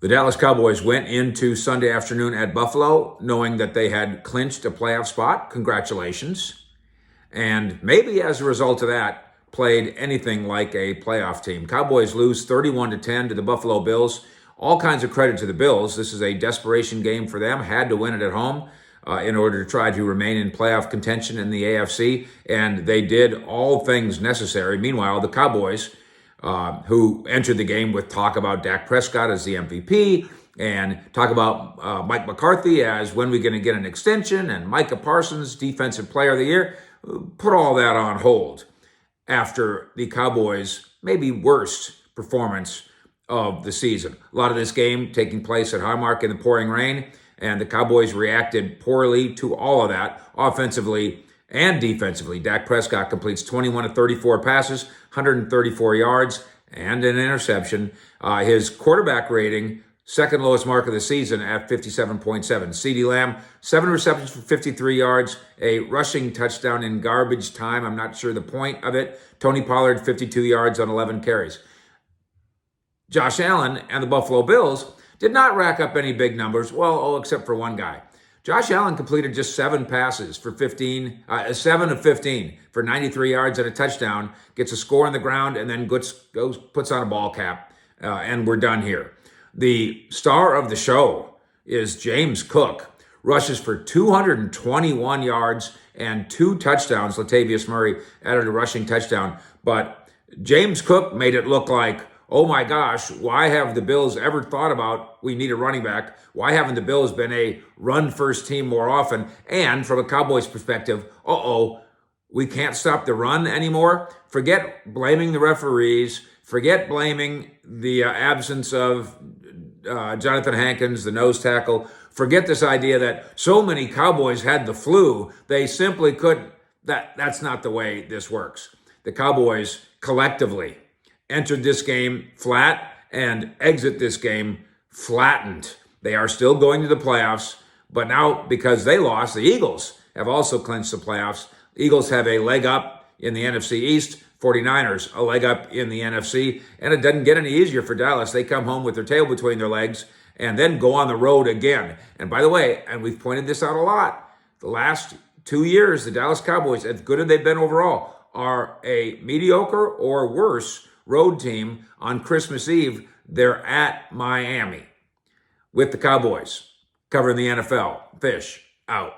The Dallas Cowboys went into Sunday afternoon at Buffalo knowing that they had clinched a playoff spot. Congratulations. And maybe as a result of that, played anything like a playoff team. Cowboys lose 31-10 to the Buffalo Bills. All kinds of credit to the Bills. This is a desperation game for them. Had to win it at home in order to try to remain in playoff contention in the AFC. And they did all things necessary. Meanwhile, the Cowboys, who entered the game with talk about Dak Prescott as the MVP and talk about Mike McCarthy as when we're going to get an extension and Micah Parsons, Defensive Player of the Year, put all that on hold after the Cowboys' maybe worst performance of the season. A lot of this game taking place at Highmark in the pouring rain, and the Cowboys reacted poorly to all of that offensively and defensively. Dak Prescott completes 21 of 34 passes, 134 yards, and an interception. His quarterback rating, second lowest mark of the season at 57.7. CeeDee Lamb, 7 receptions for 53 yards, a rushing touchdown in garbage time. I'm not sure the point of it. Tony Pollard, 52 yards on 11 carries. Josh Allen and the Buffalo Bills did not rack up any big numbers, except for one guy. Josh Allen completed just 7 passes for 7 of 15 for 93 yards and a touchdown, gets a score on the ground, and then puts on a ball cap, and we're done here. The star of the show is James Cook, rushes for 221 yards and 2 touchdowns. Latavius Murray added a rushing touchdown, but James Cook made it look like, oh my gosh, why have the Bills ever thought about we need a running back? Why haven't the Bills been a run-first team more often? And from a Cowboys perspective, we can't stop the run anymore. Forget blaming the referees. Forget blaming the absence of Jonathan Hankins, the nose tackle. Forget this idea that so many Cowboys had the flu, they simply couldn't. That's not the way this works. The Cowboys collectively entered this game flat and exit this game flattened. They are still going to the playoffs, but now because they lost, the Eagles have also clinched the playoffs. Eagles have a leg up in the NFC East, 49ers a leg up in the NFC, and it doesn't get any easier for Dallas. They come home with their tail between their legs and then go on the road again. And by the way, and we've pointed this out a lot, the last 2 years, the Dallas Cowboys, as good as they've been overall, are a mediocre or worse road team. On Christmas Eve, they're at Miami with the Cowboys covering the NFL. Fish out.